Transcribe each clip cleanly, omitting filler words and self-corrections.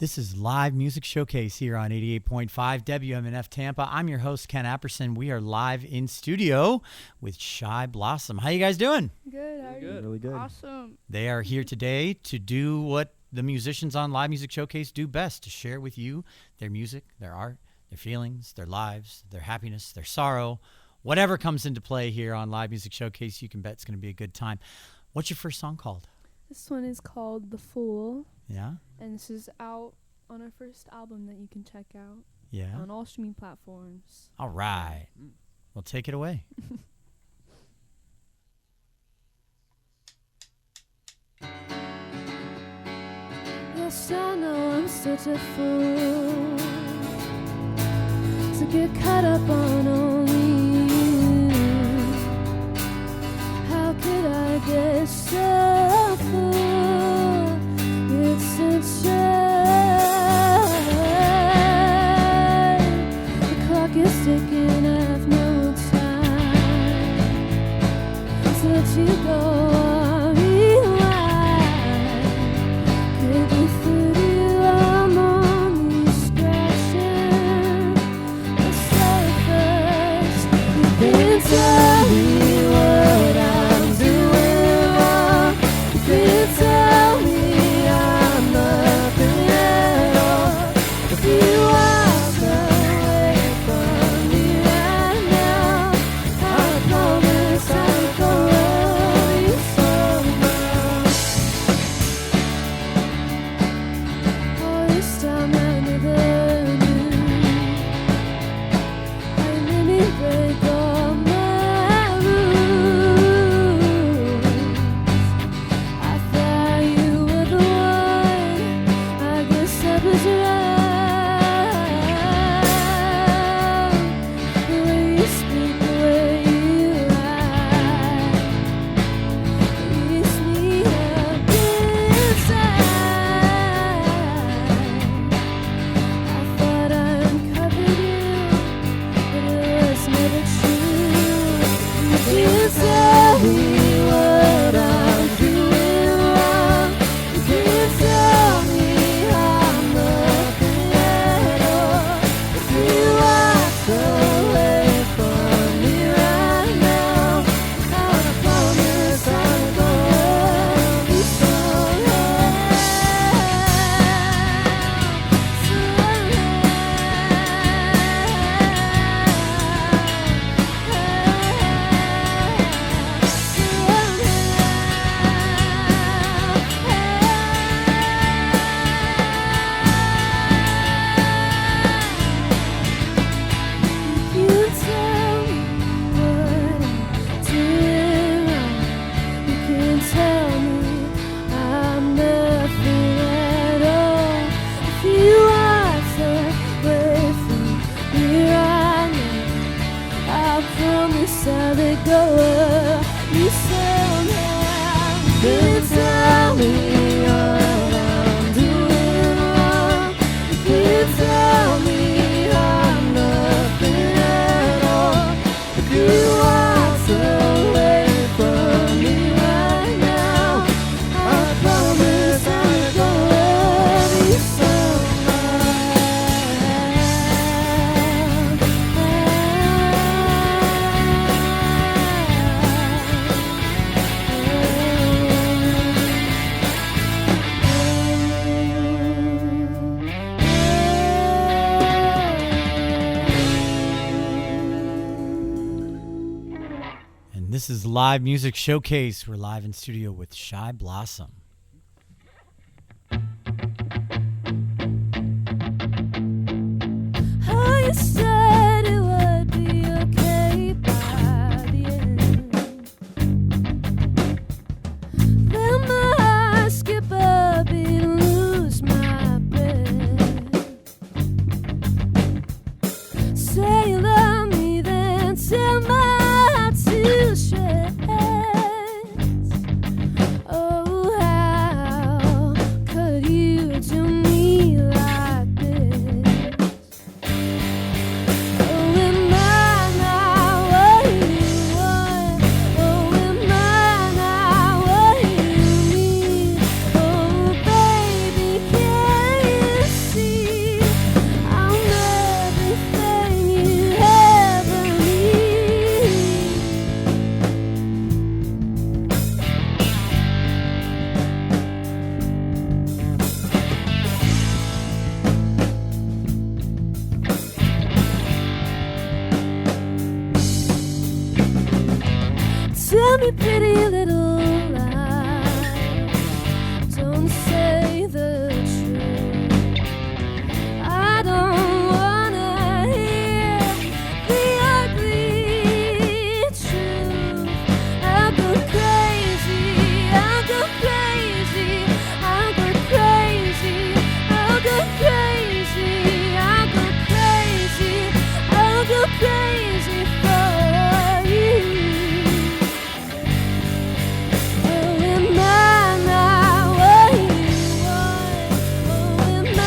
This is Live Music Showcase here on 88.5 WMNF Tampa. I'm your host, Ken Apperson. We are live in studio with Shy Blossom. How you guys doing? Good. How are you? Really good. Awesome. They are here today to do what the musicians on Live Music Showcase do best, to share with you their music, their art, their feelings, their lives, their happiness, their sorrow. Whatever comes into play here on Live Music Showcase, you can bet it's going to be a good time. What's your first song called? This one is called The Fool. Yeah? And this is out on our first album that you can check out Yeah. on all streaming platforms. All right. Well, take it away. Yes, I know I'm such a fool to get caught up on only you. How could I get so full? It's such a the clock is ticking, I have no time to let you go. Tell me what I'm doing wrong. You can tell me I'm nothing at all. If you walk away from me right now, I promise I'll go love you so much. All this time I never knew how you made me break all my This is Live Music Showcase. We're live in studio with Shy Blossom. I said it would be okay by the end. Then my heart skip a beat and lose my breath. Say you love me, then tell my heart to shreds. Oh, how me pretty little lies. Don't say the truth. I don't wanna hear the ugly truth. I'll go crazy, I'll go crazy, I'll go crazy, I'll go crazy, I'll go crazy, I'll go crazy for you. Oh, am I not what you want? Oh, am I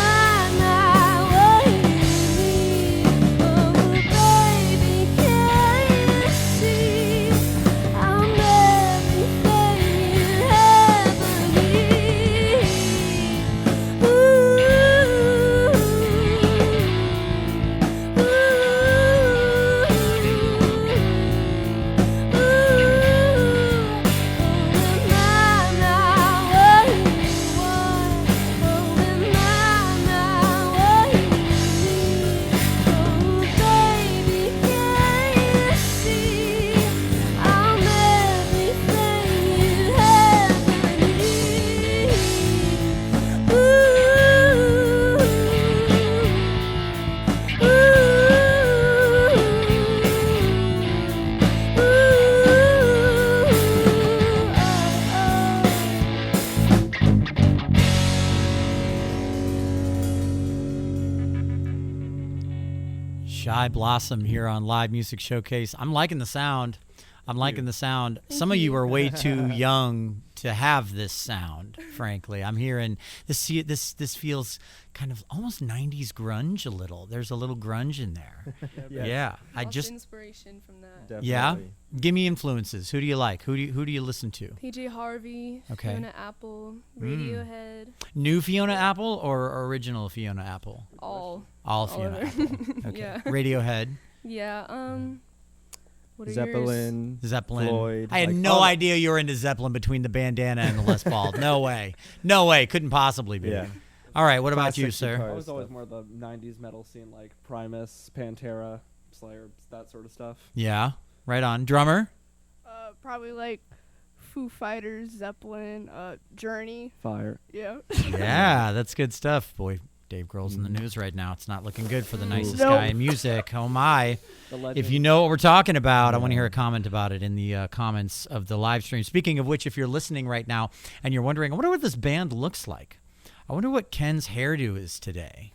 not what you need? Oh, baby, can't you see I'm everything you ever need? Ooh, ooh, Shy Blossom here on Live Music Showcase. I'm liking the sound. Some of you are way too young to have this sound, frankly. I'm hearing this feels kind of almost 90s grunge a little. There's a little grunge in there. Yeah. Lots of inspiration from that. Definitely. Yeah. Give me influences. Who do you like? Who do you listen to? PJ Harvey, Okay. Fiona Apple, Radiohead, New Fiona Apple or original Fiona Apple? all Fiona of it. Apple. Okay. Yeah. Radiohead. Yeah. What are Zeppelin, Zeppelin. Floyd. I had no idea you were into Zeppelin between the bandana and the Les Paul. No way. No way. Couldn't possibly be. Yeah. All right. What about you, Classic sir? guitar I was always stuff. more the 90s metal scene, like Primus, Pantera, Slayer, that sort of stuff. Yeah. Right on. Drummer. Probably like Foo Fighters, Zeppelin, Journey. Fire. Yeah. Yeah, that's good stuff. Boy, Dave Grohl's in the news right now. It's not looking good for the nicest Nope. guy in music. Oh, my. The legend. If you know what we're talking about, I want to hear a comment about it in the comments of the live stream. Speaking of which, if you're listening right now and you're wondering, I wonder what this band looks like. I wonder what Ken's hairdo is today.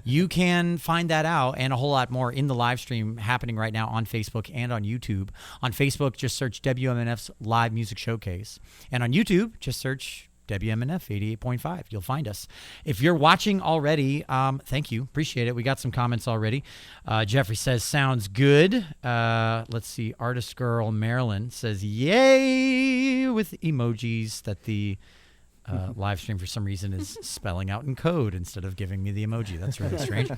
You can find that out and a whole lot more in the live stream happening right now on Facebook and on YouTube. On Facebook, just search WMNF's Live Music Showcase. And on YouTube, just search WMNF 88.5. You'll find us. If you're watching already, thank you. Appreciate it. We got some comments already. Jeffrey says, sounds good. Let's see. Artist Girl Marilyn says, yay, with emojis that the live stream for some reason is spelling out in code instead of giving me the emoji. That's really strange.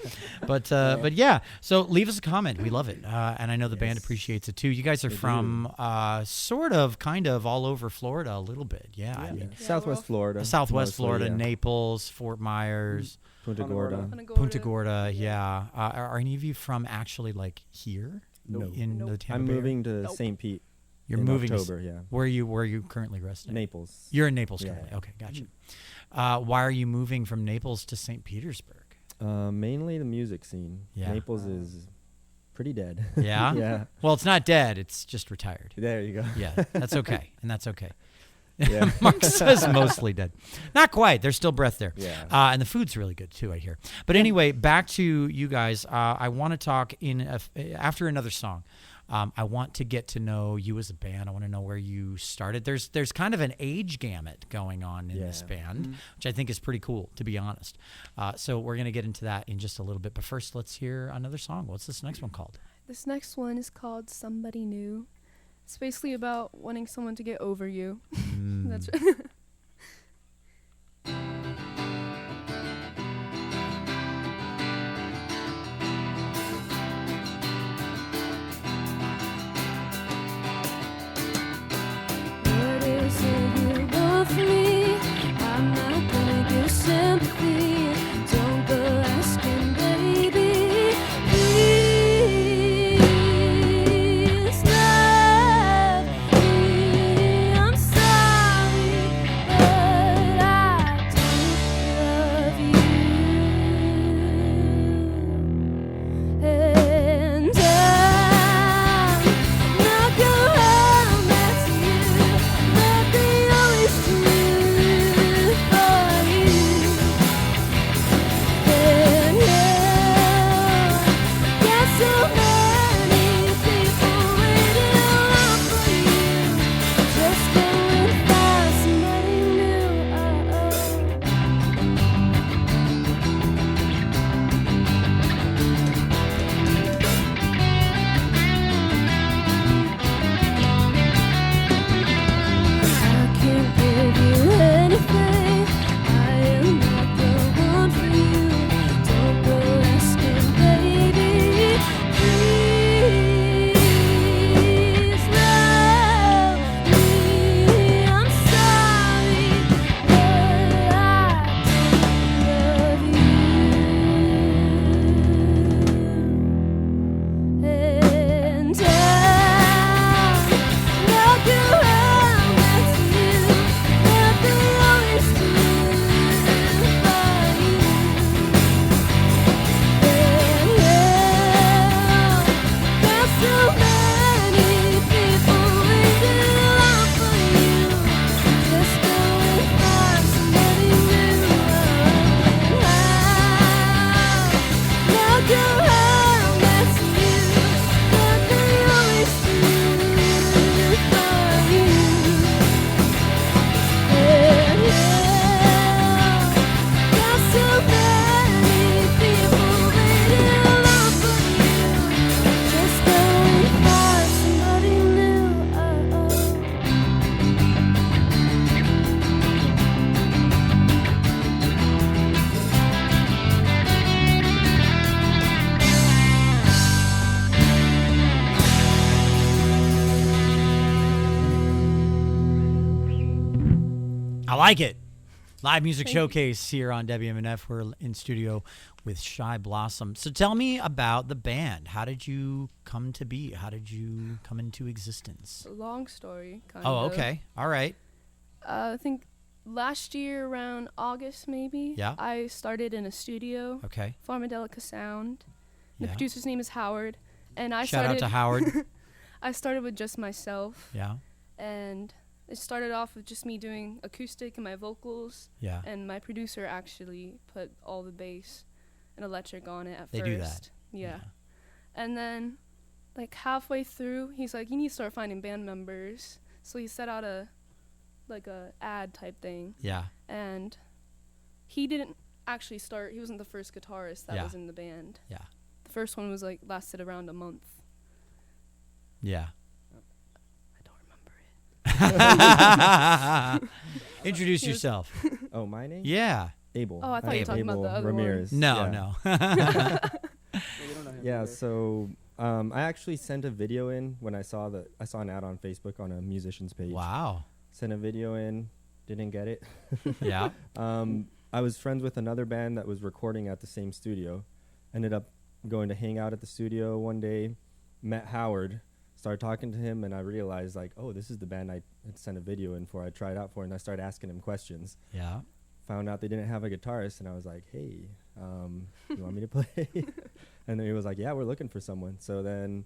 But yeah, so leave us a comment. We love it. And I know the band appreciates it too. You guys are from sort of, kind of all over Florida a little bit. Yeah. I mean, Southwest Florida. Southwest mostly, Florida, yeah. Naples, Fort Myers, Punta Gorda. Punta Gorda. Yeah. Are any of you from actually like here No. in the Tampa I'm Bay area? moving to St. Pete. You're in moving October, yeah. Where are you currently resting? Naples. You're in Naples Yeah. currently. Okay, gotcha. Why are you moving from Naples to St. Petersburg? Mainly the music scene. Yeah. Naples is pretty dead. Yeah? Yeah. Well, it's not dead. It's just retired. There you go. Yeah, that's okay. And that's okay. Yeah. Mark says mostly dead. Not quite. There's still breath there. Yeah. And the food's really good, too, I hear. But anyway, back to you guys. I want to talk after another song. I want to get to know you as a band. I want to know where you started. There's kind of an age gamut going on in this band, which I think is pretty cool, to be honest. So we're going to get into that in just a little bit. But first, let's hear another song. What's this next one called? This next one is called Somebody New. It's basically about wanting someone to get over you. That's What is it you want from me? I'm not gonna give sympathy. Don't go asking, baby. Please love me. like it. Live music Thank you. showcase here on WMNF. We're in studio with Shy Blossom. So tell me about the band. How did you come to be? How did you come into existence? Long story, kind Oh, of. okay. All right. I think last year around August, maybe. Yeah. I started in a studio, Okay. Pharmadelica Sound. The Yeah. producer's name is Howard, and I Shout started. out to Howard. I started with just myself, Yeah. and it started off with just me doing acoustic and my vocals, Yeah. and my producer actually put all the bass and electric on it at They first. do that. Yeah. And then, like halfway through, he's like, "You need to start finding band members." So he set out a ad type thing, Yeah. and he didn't actually start. He wasn't the first guitarist that Yeah. was in the band. Yeah. The first one was like lasted around a month. Yeah. I don't remember it. Introduce He was- yourself. Oh, my name? Yeah. Abel. Oh, I thought you were talking about Abel the other one. Ramirez. No, Yeah. no. We don't know him Yeah, either. so I actually sent a video in when I saw an ad on Facebook on a musician's page. Wow. Sent a video in, didn't get it. Yeah. I was friends with another band that was recording at the same studio. Ended up going to hang out at the studio one day, met Howard, started talking to him, and I realized like, oh, this is the band I had sent a video in for. I tried out for, and I started asking him questions. Yeah. Found out they didn't have a guitarist, and I was like, hey, you want me to play? And then he was like, yeah, we're looking for someone. So then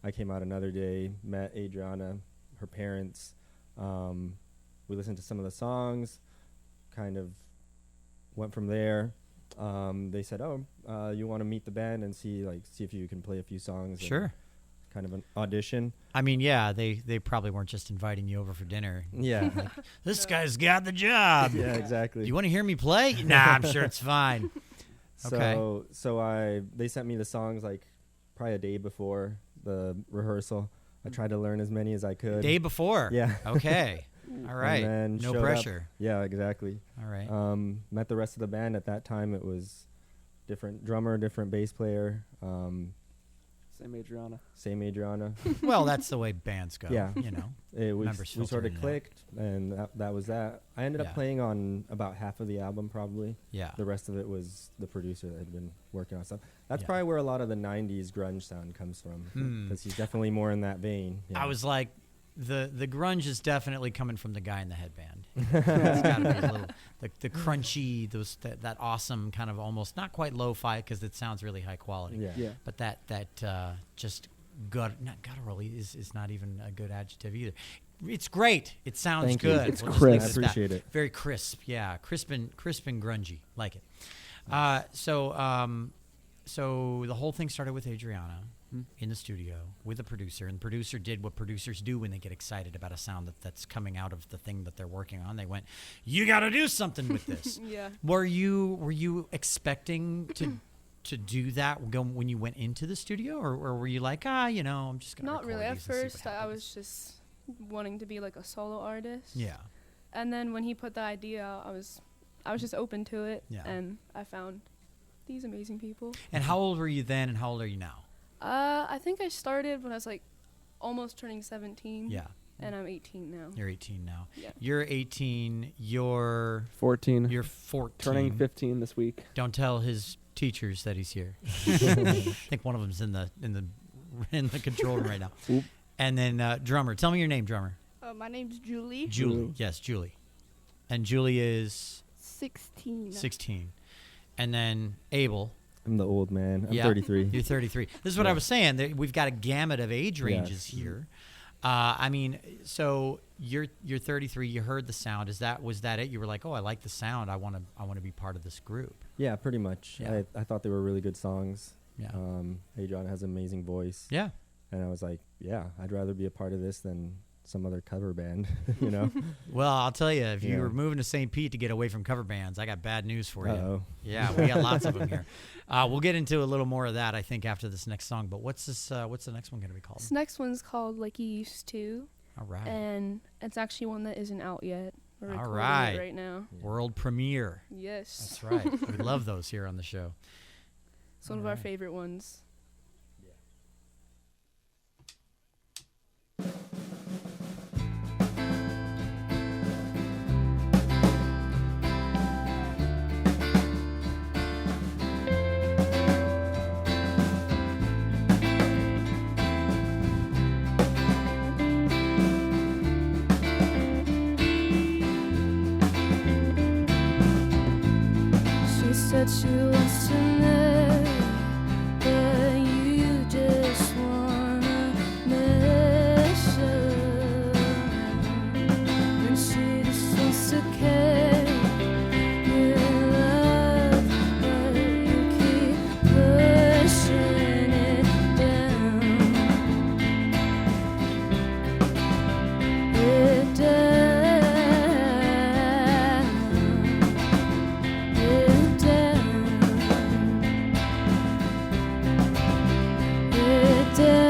I came out another day, met Adriana, her parents. We listened to some of the songs, kind of went from there. They said, oh, you want to meet the band and see if you can play a few songs. and Sure. Kind of an audition. I mean, yeah, they probably weren't just inviting you over for dinner. Yeah. This guy's got the job. Yeah, exactly. Do you want to hear me play? Nah, I'm sure it's fine. Okay. So they sent me the songs like probably a day before the rehearsal. I tried to learn as many as I could. Day before. Yeah. Okay. All right. then No showed up. pressure. Yeah, exactly. All right. Met the rest of the band. At that time, it was different drummer, different bass player, Same Adriana. same Adriana. Well, that's the way bands go. Yeah. You know. Members We sort filter of in and out. clicked, and that was that. I ended Yeah. up playing on about half of the album, probably. Yeah. The rest of it was the producer that had been working on stuff. That's Yeah. probably where a lot of the '90s grunge sound comes from, because he's definitely more in that vein. Yeah. I was like, the grunge is definitely coming from the guy in the headband. It's got to be a little the crunchy, that awesome kind of almost not quite lo-fi because it sounds really high quality. Yeah. Yeah. But that just not guttural is not even a good adjective either. It's great. It sounds Thank you. good. It's We'll just leave crisp. at I that. appreciate it. Very crisp. Yeah, crisp and grungy. Like it. So the whole thing started with Adriana in the studio with the producer, and the producer did what producers do when they get excited about a sound that's coming out of the thing that they're working on. They went, "You got to do something with this." Yeah. Were you expecting to do that when you went into the studio, or were you like, I'm just gonna Not record really. At these and see what first, I happens?" was just wanting to be like a solo artist. Yeah. And then when he put the idea out, I was just open to it. Yeah. And I found these amazing people. And how old were you then, and how old are you now? I think I started when I was like almost turning 17. Yeah. And I'm 18 now. You're 18 now. Yeah. You're 18. You're 14. 14. Turning 15 this week. Don't tell his teachers that he's here. I think one of them's in the control room right now. Oop. And then drummer. Tell me your name, drummer. My name's Julie. Julie. Yes, Julie. And Julie is 16. 16. And then Abel. I'm the old man. I'm Yeah. 33. You're 33. This is what I was saying. We've got a gamut of age ranges here. I mean, so you're 33. You heard the sound. Was that it? You were like, oh, I like the sound. I want to be part of this group. Yeah, pretty much. Yeah. I thought they were really good songs. Yeah. Adriana has an amazing voice. Yeah. And I was like, yeah, I'd rather be a part of this than some other cover band, you know? Well, I'll tell you, if you Yeah. were moving to St. Pete to get away from cover bands, I got bad news for you. Uh-oh. Yeah, we got lots of them here. We'll get into a little more of that, I think, after this next song. But what's the next one going to be called? This next one's called Like You Used To. All right. And it's actually one that isn't out yet. We're All recording right. it right now. World premiere. Yes. That's right. We love those here on the show. It's one of our favorite ones. that she wants to marry, but you just wanna mess up. And she just wants to carry your love, but you keep pushing it down. It down. It down. It down.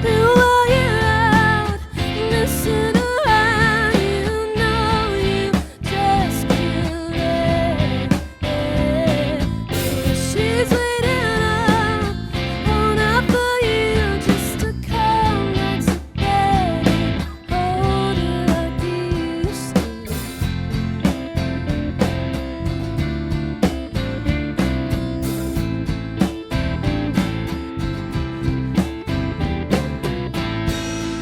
And while you're out messing around, you know you just can't let it. She's waiting on up for you just to come back to bed and hold her like you used to.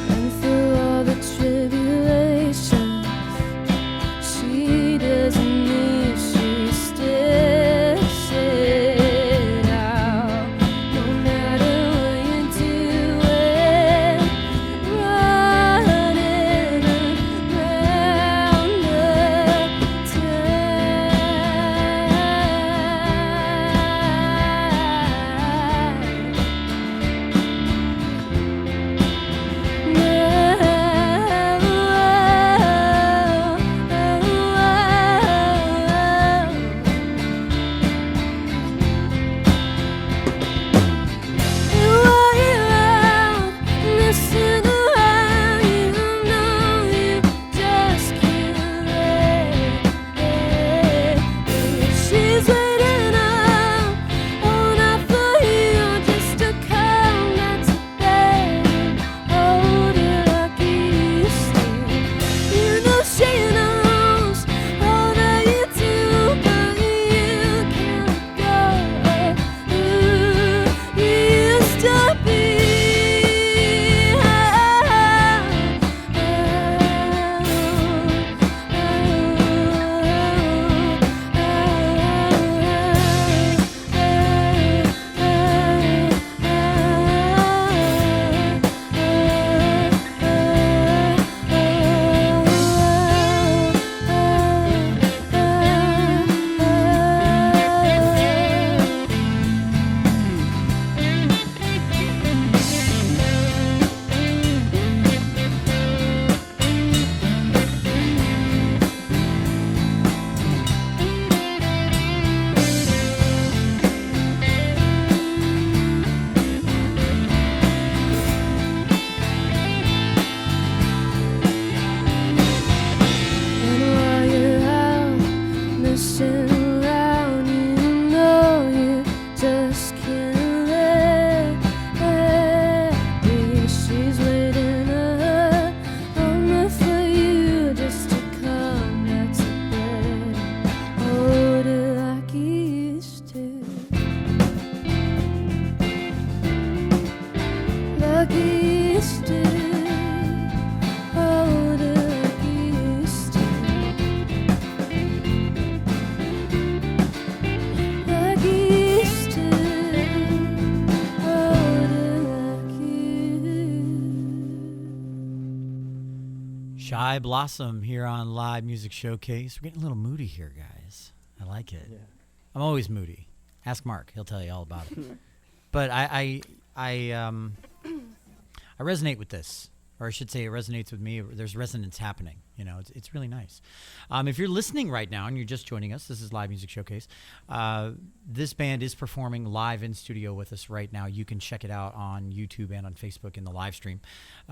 And through all the tribulations, she doesn't need, she sticks it out. No matter what you're doing, running around the She's waiting on up for you just to come back to bed and hold her like you used to. You know she knows all that you do, but you can't go. You used to be. And while you're out messing around, you know you just can't let be. She's waiting up for you just to come back to bed, hold her like you used to, like you used to. Hold her like you used to, like you used to. Hold her like you. Shy Blossom here on Live Music Showcase. We're getting a little moody here, guys. I like it. Yeah. I'm always moody. Ask Mark; he'll tell you all about it. But I resonate with this, or I should say, it resonates with me. There's resonance happening. You know, it's really nice. If you're listening right now and you're just joining us, this is Live Music Showcase. This band is performing live in studio with us right now. You can check it out on YouTube and on Facebook in the live stream.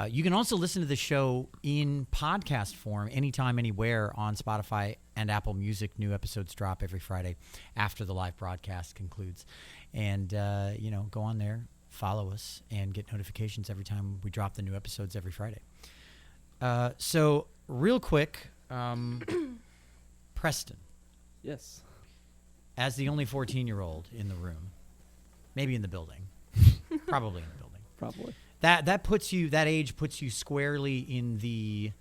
You can also listen to the show in podcast form anytime, anywhere on Spotify and Apple Music. New episodes drop every Friday after the live broadcast concludes. And, go on there, follow us, and get notifications every time we drop the new episodes every Friday. So, real quick, Preston, Yes. as the only 14-year-old in the room, maybe in the building, probably in the building, Probably. that age puts you squarely in the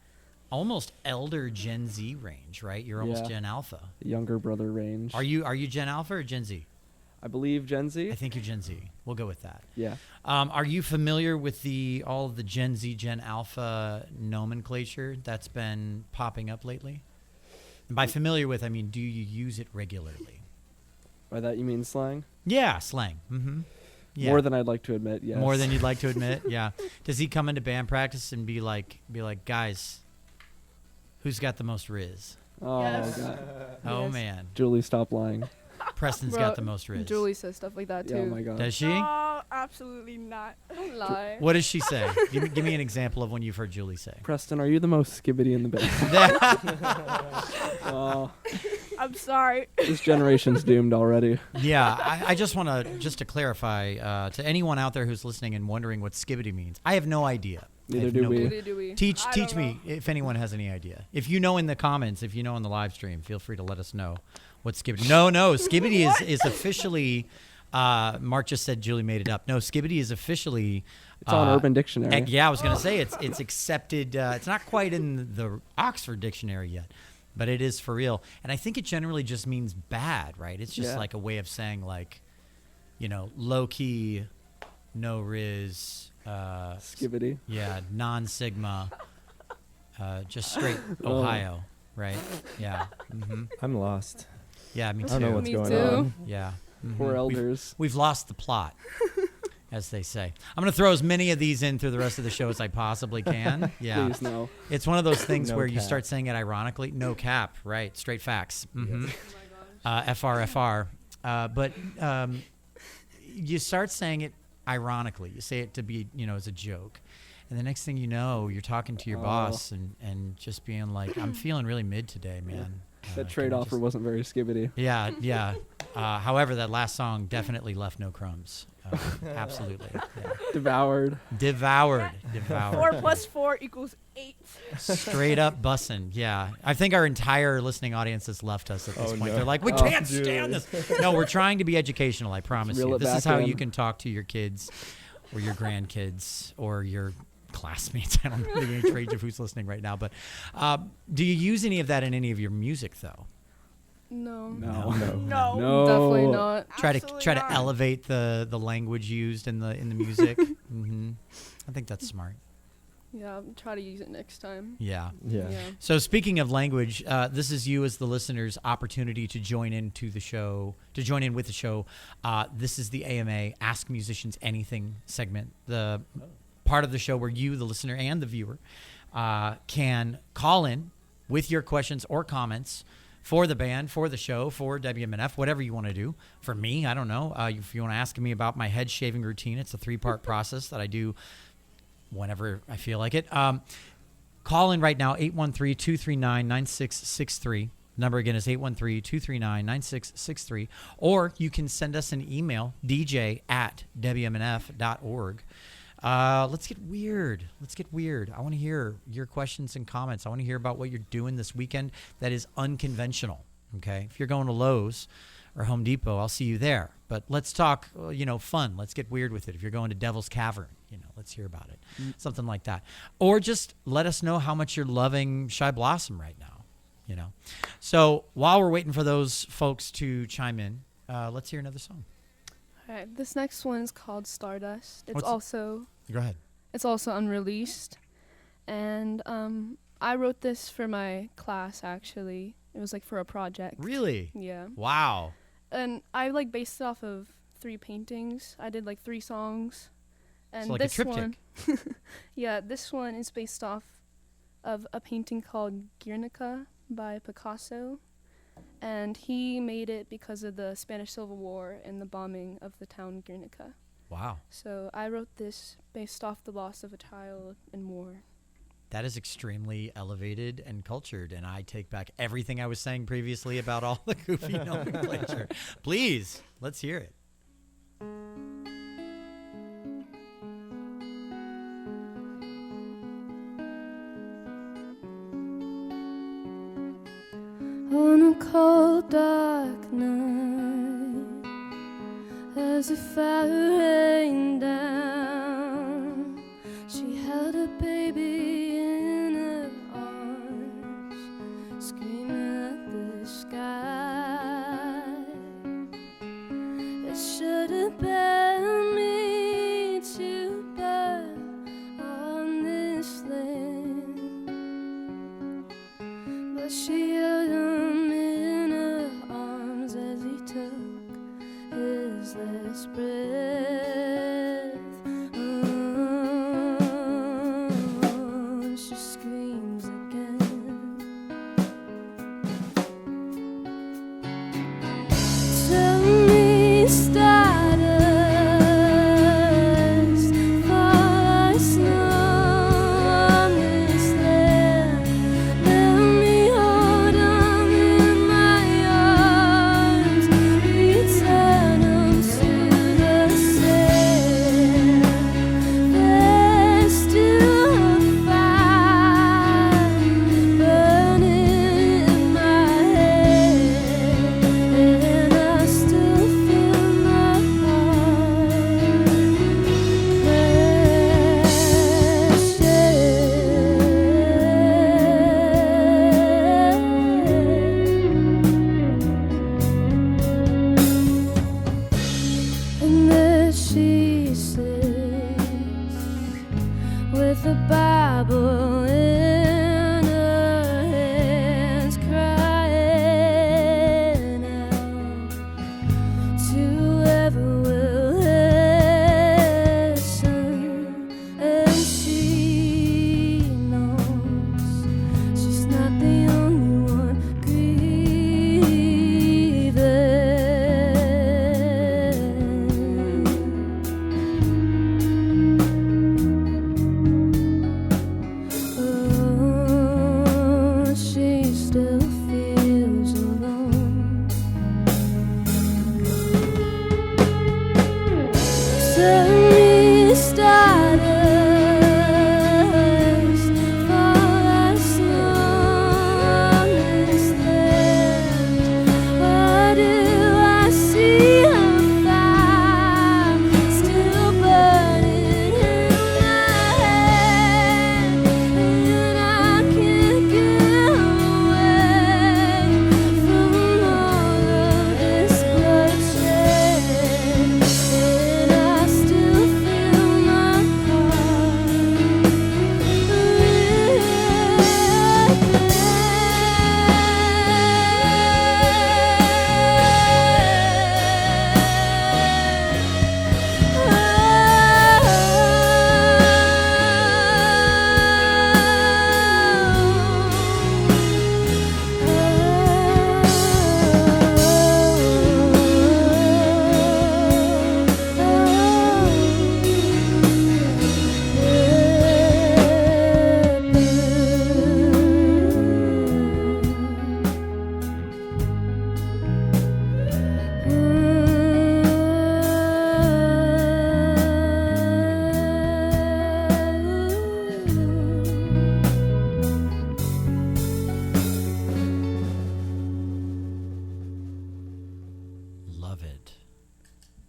almost elder Gen Z range, right? You're almost Yeah. Gen Alpha. Younger brother range. Are you Gen Alpha or Gen Z? I believe Gen I Z. think you're Gen Z. We'll go with that. Yeah. Are you familiar with all of the Gen Z, Gen Alpha nomenclature that's been popping up lately? And by familiar with, I mean, do you use it regularly? By that you mean slang? Yeah, slang. Mm-hmm. Yeah. More than I'd like to admit. Yes. More than you'd like to admit. Yeah. Does he come into band practice and be like, guys, who's got the most Rizz? Oh Yes. God. Oh Yes. man, Julie, stop lying. Preston's Bro, got the most Rizz. Julie says stuff like that too. Yeah, oh my God. Does she? No, absolutely not. Don't lie. What does she say? Give me an example of when you've heard Julie say. Preston, are you the most skibbity in the band? Oh, I'm sorry. this generation's doomed already. Yeah, I just want to clarify to anyone out there who's listening and wondering what skibbity means. I have no idea. I Neither have do no we. clue. Do we? Teach I don't me know. if anyone has any idea. If you know in the comments, if you know in the live stream, feel free to let us know what skibbity. No, skibbity is officially. Mark just said Julie made it up. No, skibbity is officially. It's on Urban Dictionary. Yeah, I was gonna say it's accepted. It's not quite in the Oxford Dictionary yet, but it is for real. And I think it generally just means bad, right? It's just Yeah. like a way of saying like, low key, no Rizz. Skibbity. Yeah, non-sigma, just straight Oh. Ohio, right? Yeah, I'm lost. yeah, me I too. don't know what's Me going too. on. Yeah, Poor elders. We've lost the plot, as they say. I'm gonna throw as many of these in through the rest of the show as I possibly can. Yeah, Please no. it's one of those things No where you cap. start saying it ironically. No cap, right? Straight facts. Oh FR. But you start saying it ironically. You say it to be, as a joke. And the next thing you know, you're talking to your boss and just being like, I'm feeling really mid today, man. That can trade I offer just-" wasn't very skibbity. Yeah. However, that last song definitely left no crumbs. Absolutely. Yeah. Devoured. Devoured. 4 + 4 = 8. Straight up bussin'. Yeah. I think our entire listening audience has left us at this Oh, point. no. They're like, we Oh, can't dude. stand this. No, we're trying to be educational, I promise Reel you. it This is back how in. you can talk to your kids or your grandkids or your classmates. I don't really any trade of who's listening right now. But do you use any of that in any of your music, though? No. No. No. No. Definitely not. Try Absolutely to not. elevate the language used in the music. I think that's smart. Yeah, I'll try to use it next time. Yeah. Yeah. So speaking of language, this is you as the listener's opportunity to join into the show, to join in with the show. This is the AMA Ask Musicians Anything segment, the part of the show where you, the listener and the viewer, can call in with your questions or comments for the band, for the show, for WMNF, whatever you want to do. For me, I don't know. If you want to ask me about my head shaving routine, it's a 3-part process that I do whenever I feel like it. Call in right now, 813-239-9663. Number again is 813-239-9663. Or you can send us an email, dj@wmnf.org. Let's get weird. I want to hear your questions and comments. I want to hear about what you're doing this weekend that is unconventional, okay? If you're going to Lowe's or Home Depot, I'll see you there. But let's talk, fun. Let's get weird with it. If you're going to Devil's Cavern, let's hear about it. Something like that. Or just let us know how much you're loving Shy Blossom right now, So while we're waiting for those folks to chime in, let's hear another song. All right, this next one is called Stardust. What's it? Go ahead. It's also unreleased, and I wrote this for my class actually. It was like for a project. Really? Yeah. Wow. And I based it off of 3 paintings. I did 3 songs. And It's like a this triptych. one yeah, this one is based off of a painting called Guernica by Picasso. And he made it because of the Spanish Civil War and the bombing of the town Guernica. Wow. So I wrote this based off the loss of a child and war. That is extremely elevated and cultured, and I take back everything I was saying previously about all the goofy nomenclature. Please, let's hear it. On a cold dark night, as the fire rained down, she held a baby in her arms.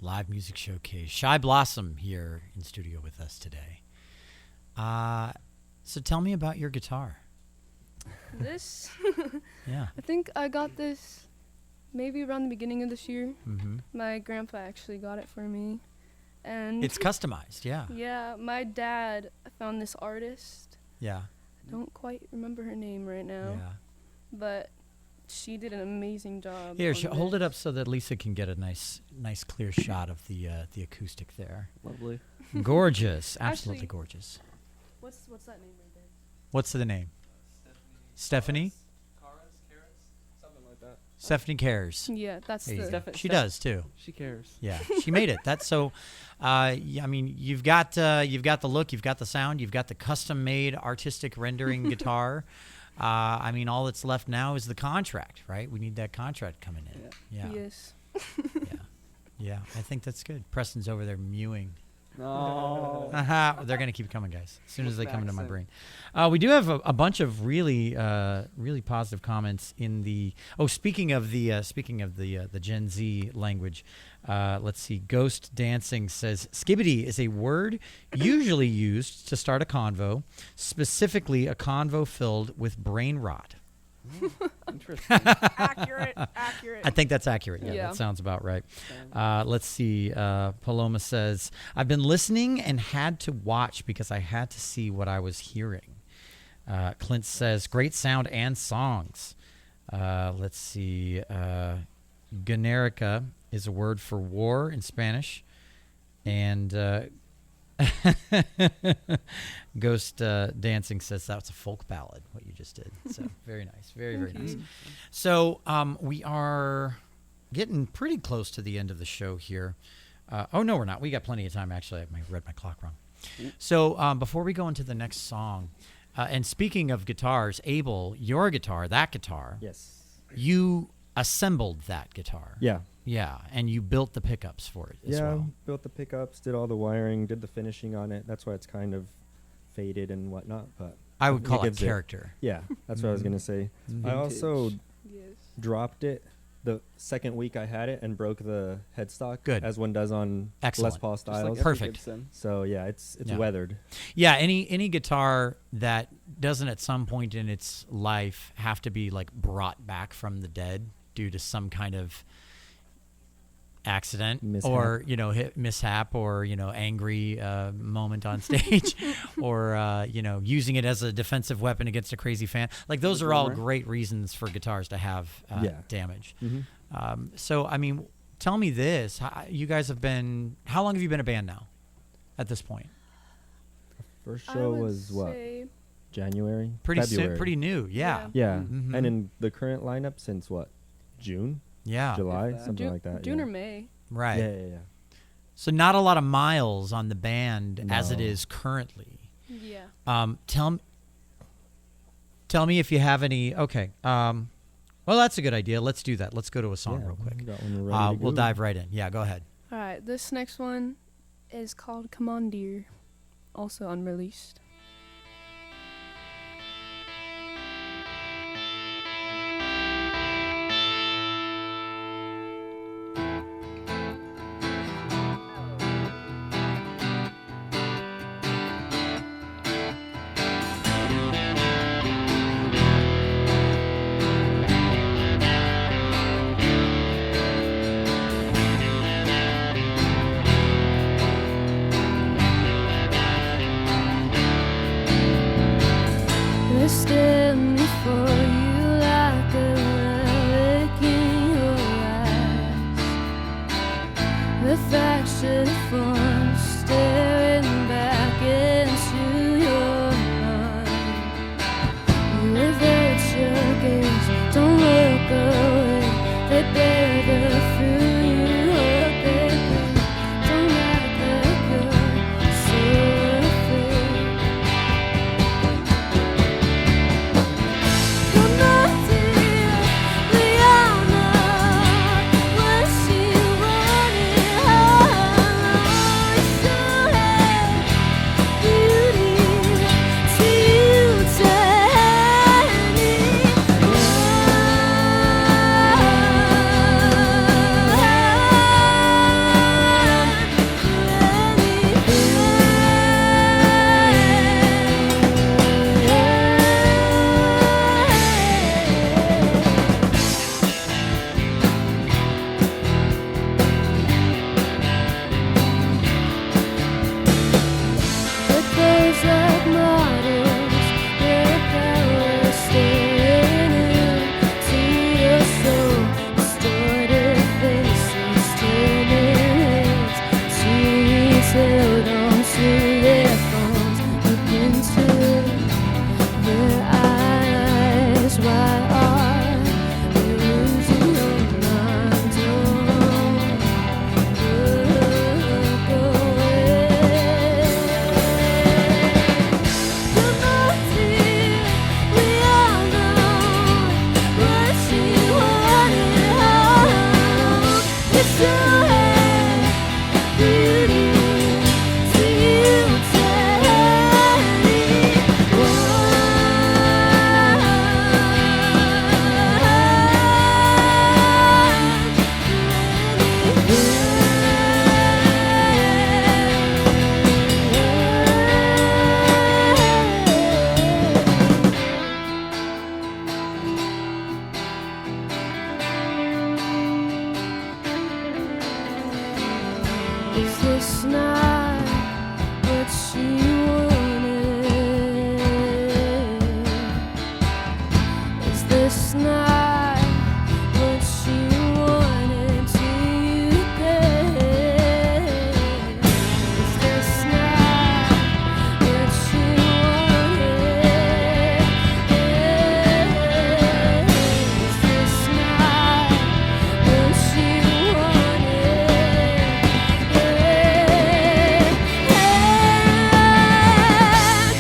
Live Music Showcase. Shy Blossom here in studio with us today. So tell me about your guitar. This, Yeah. I think I got this maybe around the beginning of this year. Mm-hmm. My grandpa actually got it for me. And It's customized, yeah. yeah, my dad found this artist. Yeah. I don't quite remember her name right now, Yeah. but she did an amazing job. Here, on hold it this. up so that Lisa can get a nice clear shot of the acoustic there. Lovely. Gorgeous, absolutely Actually- gorgeous. What's that name right there? What's the name? Stephanie? Something like that. Stephanie Cares. Yeah, that's There you the. go. Steph- She Steph- does too. She cares. Yeah, she made it. That's so. I mean, you've got the look, you've got the sound, you've got the custom-made artistic rendering guitar. I mean, all that's left now is the contract, right? We need that contract coming in. Yeah, Yes. yeah. I think that's good. Preston's over there mewing. No. They're gonna keep coming, guys. As soon as they come into my Maxing. brain. We do have a bunch of really positive comments in the. Oh, speaking of the Gen Z language, let's see. Ghost Dancing says skibbity is a word usually used to start a convo, specifically a convo filled with brain rot. Interesting. Accurate. I think that's accurate. Yeah, Yeah. that sounds about right. Let's see. Paloma says, I've been listening and had to watch because I had to see what I was hearing. Clint says, great sound and songs. Let's see. Generica is a word for war in Spanish. And Ghost Dancing says that's a folk ballad, what you just did. So very nice. Very, very nice. So we are getting pretty close to the end of the show here. Oh, no, we're not. We got plenty of time, actually. I read my clock wrong. So before we go into the next song, and speaking of guitars, Abel, your guitar, that guitar, Yes. you assembled that guitar. Yeah. Yeah, and you built the pickups for it as well. Built the pickups, did all the wiring, did the finishing on it. That's why it's kind of faded and whatnot. But I would call it gives character. yeah, that's what I was gonna say. I also Yes. dropped it the second week I had it and broke the headstock. Good. As one does on Excellent. Les Paul Just like styles. every Perfect. Gibson. So yeah, it's Yeah. weathered. Yeah, any guitar that doesn't at some point in its life have to be like brought back from the dead due to some kind of accident Mishap. or mishap or angry moment on stage or using it as a defensive weapon against a crazy fan, like those are all drummer. great reasons for guitars to have Yeah. damage. Mm-hmm. So I mean, tell me this: you guys have been, how long have you been a band now at this point? First I show would was what? say January? Pretty February. pretty new. Yeah. Yeah. Mhm. And in the current lineup since what? June? Yeah. July? If that. Something like that. June yeah. or May. Right. Yeah. So not a lot of miles on the band as it No. is currently. Yeah. Tell me if you have any. Okay. Well, that's a good idea. Let's do that. Let's go to a song Yeah, real quick. got one ready to We'll go. dive right in. Yeah, go ahead. All right. This next one is called Come On Dear, also unreleased. Is this not what she wanted? Is this not what she wanted to you then? Is this not what she wanted? Is this not what she wanted?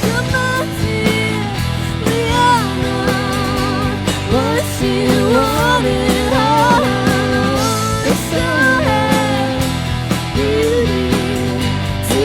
Come on, dear, we all know what she wanted. It's so beauty to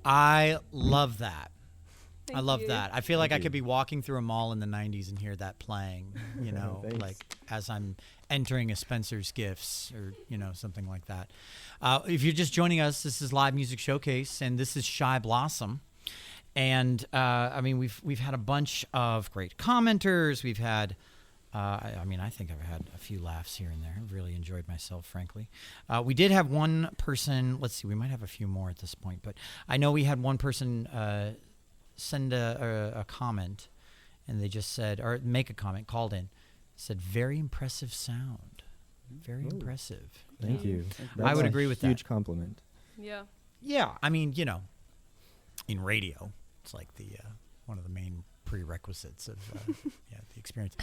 I love that. I Thank love you. that. I feel like I Thank could you. be walking through a mall in the 90s and hear that playing, you know, Thanks. like as I'm entering a Spencer's Gifts or, you know, something like that. If you're just joining us, this is Live Music Showcase, and this is Shy Blossom. And I mean, we've had a bunch of great commenters. We've had, I mean, I think I've had a few laughs here and there. I've really enjoyed myself, frankly. We did have one person. Let's see, we might have a few more at this point, but I know we had one person send a comment, and they just said, or make a comment, called in, said, "Very impressive sound, very Ooh. impressive." Thank you. I That's would a agree with that. Huge compliment. Yeah. Yeah, I mean, you know, in radio, it's like the one of the main prerequisites of yeah, the experience.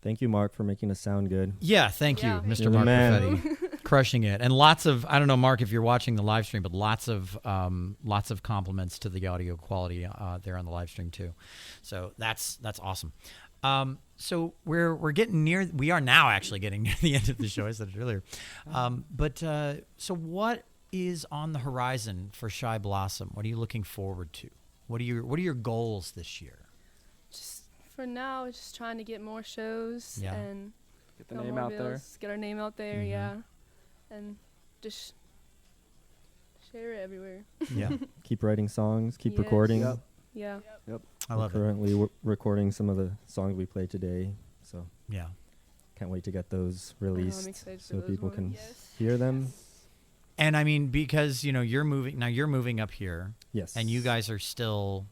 Thank you, Mark, for making us sound good. Yeah, thank Yeah. you, Mr. You're the Mark man. Perfetti, crushing it, and lots of, I don't know, Mark, if you're watching the live stream, but lots of compliments to the audio quality there on the live stream too. So that's awesome. So we're getting near. We are now actually getting near the end of the show. I said it earlier, but so what is on the horizon for Shy Blossom? What are you looking forward to? What are your goals this year? Just for now, just trying to get more shows Yeah. and Get the no name more out there. bills, get our name out there, Mhm. yeah, and just share it everywhere. Yeah, Keep writing songs, keep Yes. recording. Yep. Yeah. I love We're it. currently recording some of the songs we played today, so Yeah. can't wait to get those I know, I'm released excited for so those people ones. can Yes. hear them. And I mean, because, you know, you're moving up here, Yes. and you guys are still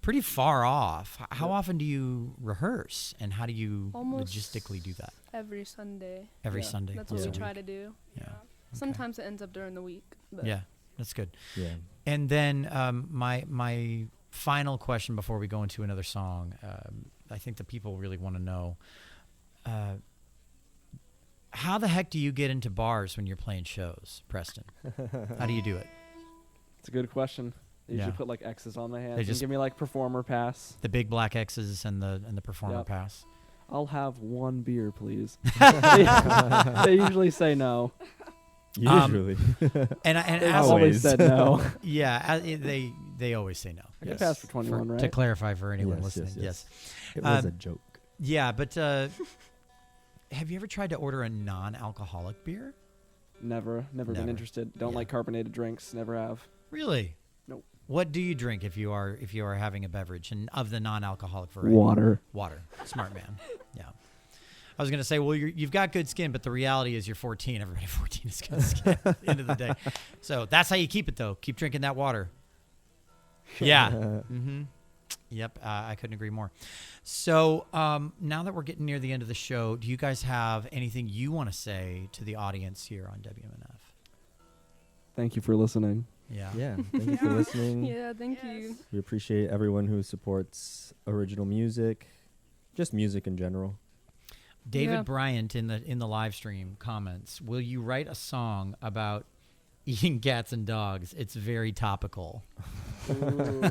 pretty far off. How often do you rehearse, and how do you Almost logistically do that? Every Sunday. Every Yeah. Sunday. That's what Yeah. we try to do. Yeah. Okay. Sometimes it ends up during the week. But Yeah, that's good. Yeah. And then my final question before we go into another song, I think the people really want to know, how the heck do you get into bars when you're playing shows, Preston? How do you do it? It's a good question. They usually Yeah. put like X's on my hands They and just- give me like performer pass. The big black X's and the performer Yep. pass. I'll have one beer, please. They usually say no. Usually. And They as, always Always. said no. yeah, they always say no. I Yes. can pass for 21, To right? clarify for anyone Yes, listening, yes, yes. It was Um, a joke. Yeah, but have you ever tried to order a non-alcoholic beer? Never Never. been interested. Don't Yeah. like carbonated drinks. Never have. Really? Nope. What do you drink if you are having a beverage and of the non-alcoholic variety? Water. Water. Smart man. Yeah. I was gonna say, well, you've got good skin, but the reality is you're 14. Everybody 14 is good skin at the end of the day. So that's how you keep it, though. Keep drinking that water. Yeah. Mm-hmm. Yep. I couldn't agree more. So now that we're getting near the end of the show, do you guys have anything you want to say to the audience here on WMNF? Thank you for listening. Yeah. Yeah, thank you for listening. Yeah, thank you. We appreciate everyone who supports original music, just music in general. David Yeah. Bryant in the live stream comments, will you write a song about eating cats and dogs? It's very topical. Ooh,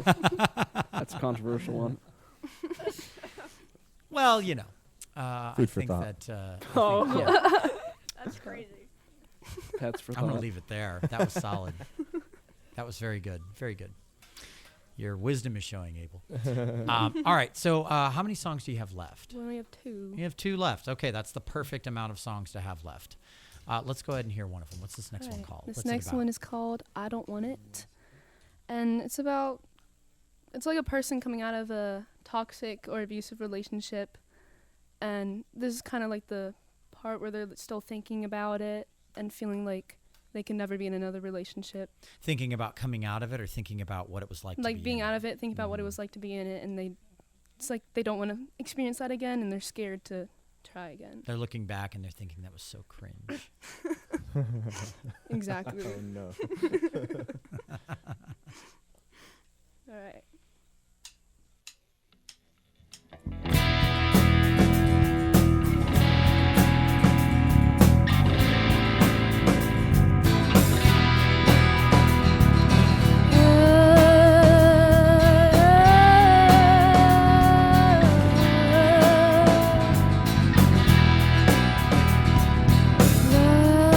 that's a controversial one. Well, you know, I Food for think thought. that. Oh. Yeah, That's crazy. Pets for I'm going to thought. leave it there. That was solid. That was very good. Very good. Your wisdom is showing, Abel. All right. So, how many songs do you have left? We only have 2. You have 2 left. Okay, that's the perfect amount of songs to have left. Let's go ahead and hear one of them. What's this next one Alright, called? This What's it next about? one is called I Don't Want It. And it's like a person coming out of a toxic or abusive relationship. And this is kind of like the part where they're still thinking about it and feeling like they can never be in another relationship. Thinking about coming out of it, or thinking about what it was like to Like be being in out of it, thinking about what it was like to be in it. And it's like they don't want to experience that again, and they're scared to try again. They're looking back and they're thinking that was so cringe. Exactly. Oh no. All right.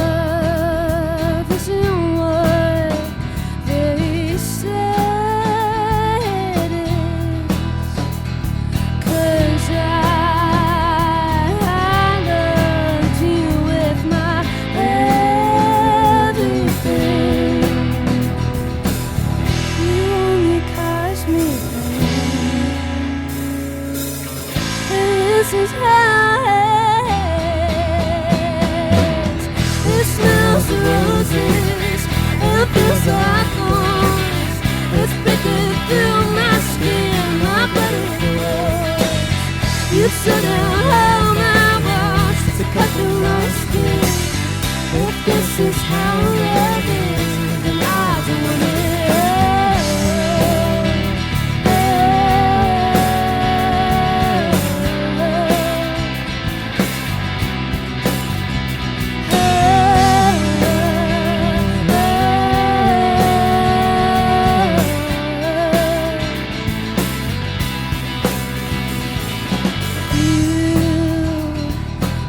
Love isn't what they say it is, 'cause I loved you with my everything. You only caused me pain. This is how it smells the roses, it feels like thorns. It's picking through my skin, my blood is red. You took out all my walls to cut through my skin. If this is how love is, then I don't want it.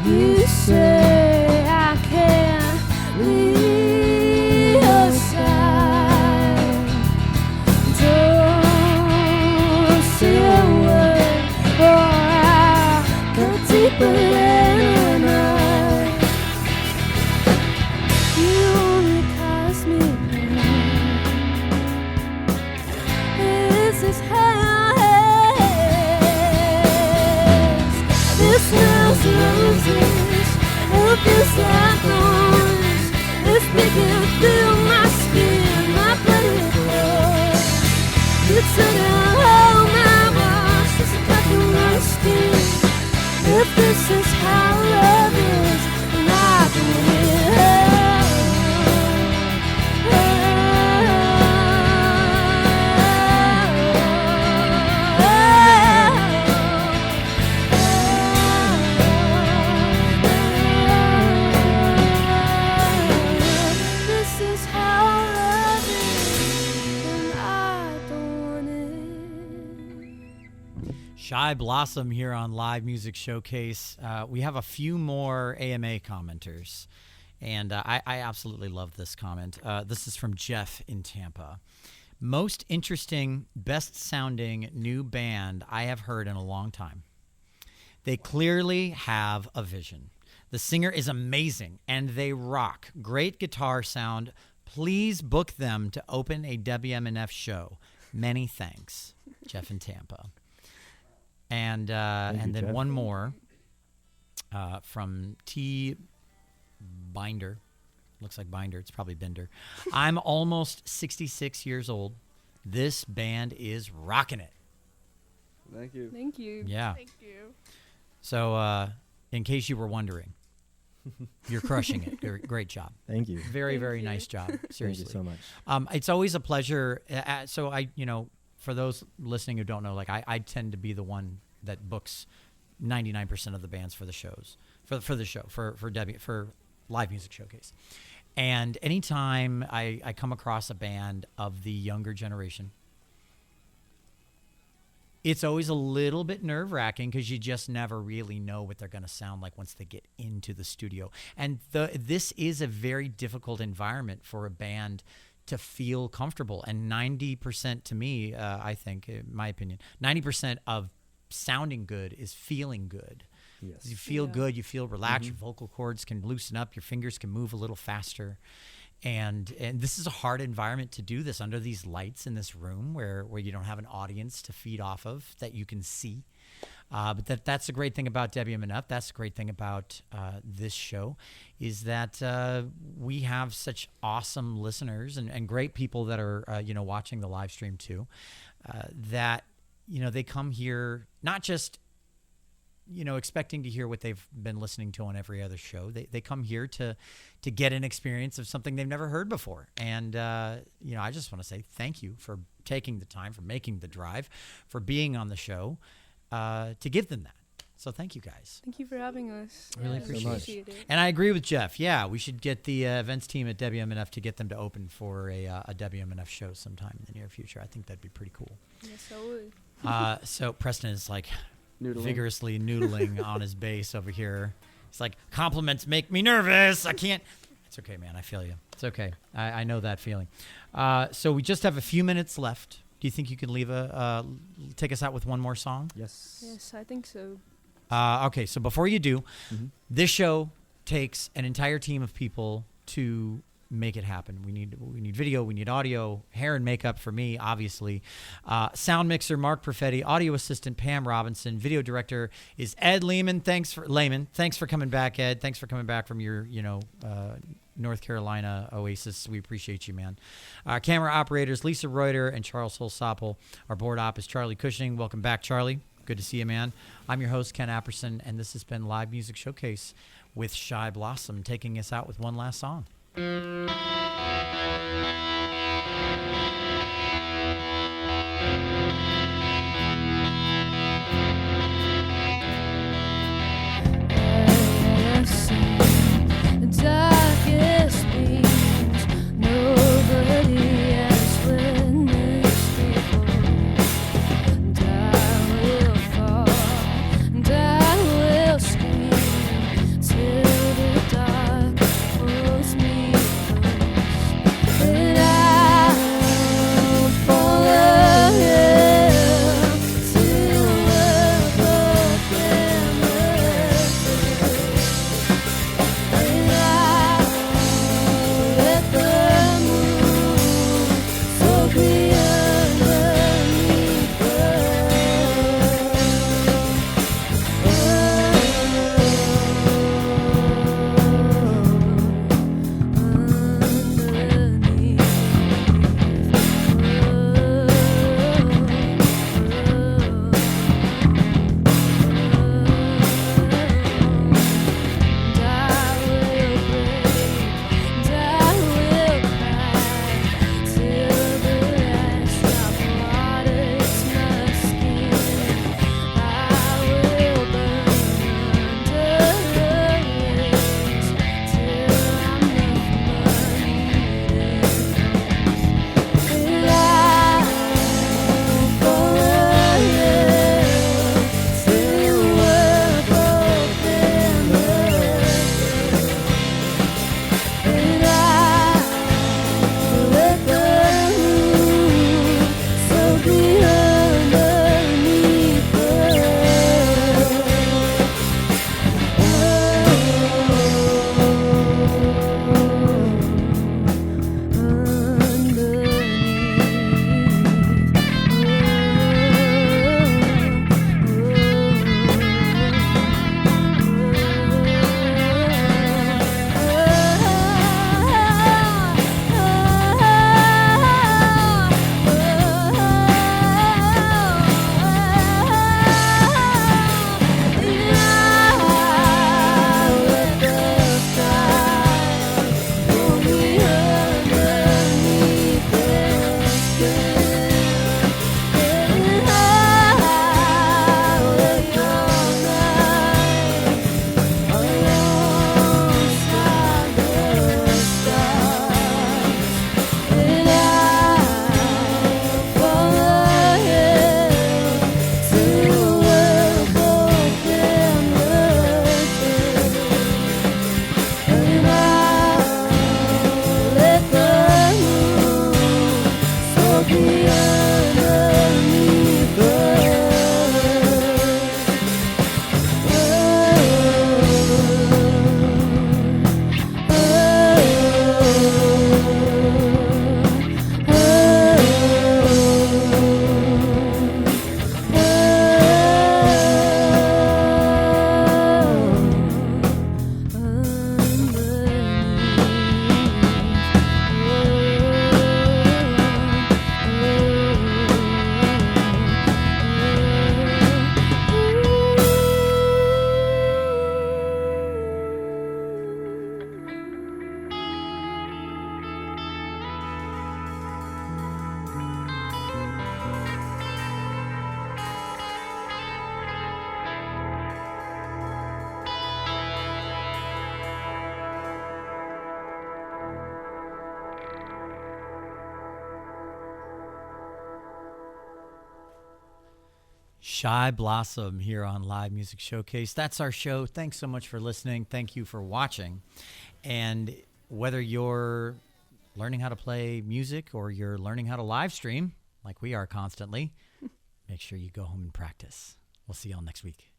You say I can't leave your side. Don't say a word, or I'll go deeper than a night. You only cause me pain. This is how it is. This smells roses, it feels like thorns. It's picking through my skin, my blood is blood. You took out all my walls just to cut through my skin. If this is how love is, then I don't want This is how love is, and I don't want it. Shy Blossom here on Live Music Showcase. We have a few more AMA commenters, and I absolutely love this comment. This is from Jeff in Tampa. Most interesting, best sounding new band I have heard in a long time. They clearly have a vision. The singer is amazing, and they rock. Great guitar sound. Please book them to open a WMNF show. Many thanks, Jeff in Tampa. And you, then Jeff. one more from T. Binder. Looks like Binder. It's probably Bender. I'm almost 66 years old. This band is rocking it. Thank you. Thank you. Yeah. Thank you. So, in case you were wondering, you're crushing it. Great job. Thank you. Very, Thank very you. nice job. Seriously. Thank you so much. It's always a pleasure. So for those listening who don't know, like I tend to be the one that books 99% of the bands for the shows, for the show, for Live Music Showcase. And anytime I come across a band of the younger generation, it's always a little bit nerve-wracking because you just never really know what they're going to sound like once they get into the studio. And this is a very difficult environment for a band to feel comfortable. And 90% to me, I think, in my opinion, 90% of sounding good is feeling good. Yes. You feel Yeah. good, you feel relaxed, your vocal cords can loosen up, your fingers can move a little faster. And this is a hard environment to do this under these lights in this room where you don't have an audience to feed off of that you can see. But that's the great thing about WMNF. That's the great thing about this show is that we have such awesome listeners and great people that are watching the live stream too. That they come here not just expecting to hear what they've been listening to on every other show. They come here to get an experience of something they've never heard before. And, I just want to say thank you for taking the time, for making the drive, for being on the show, to give them that. So thank you guys. Thank you for having us. I really Yeah, appreciate it. And I agree with Jeff. Yeah, we should get the events team at WMNF to get them to open for a WMNF show sometime in the near future. I think that'd be pretty cool. Yes, I would. So Preston is like Noodling. vigorously noodling on his bass over here. He's like, compliments make me nervous. I can't. It's okay, man. I feel you. It's okay. I know that feeling. So we just have a few minutes left. Do you think you can take us out with one more song? Yes. Yes, I think so. Okay, so before you do, this show takes an entire team of people to make it happen. We need video, we need audio, hair and makeup for me, obviously. Sound mixer Mark Perfetti, audio assistant Pam Robinson, video director is Ed Lehman. Thanks for coming back, Ed. Thanks for coming back from your North Carolina oasis. We appreciate you, man. Camera operators Lisa Reuter and Charles Holsopple. Our board op is Charlie Cushing. Welcome back, Charlie. Good to see you, man. I'm your host, Ken Apperson, and this has been Live Music Showcase with Shy Blossom, taking us out with one last song. Darkest beams, nobody has witnessed before. And I will fall, and I will scream till the dark pulls me close. And Shy Blossom here on Live Music Showcase. That's our show. Thanks so much for listening. Thank you for watching. And whether you're learning how to play music or you're learning how to live stream, like we are constantly, make sure you go home and practice. We'll see y'all next week.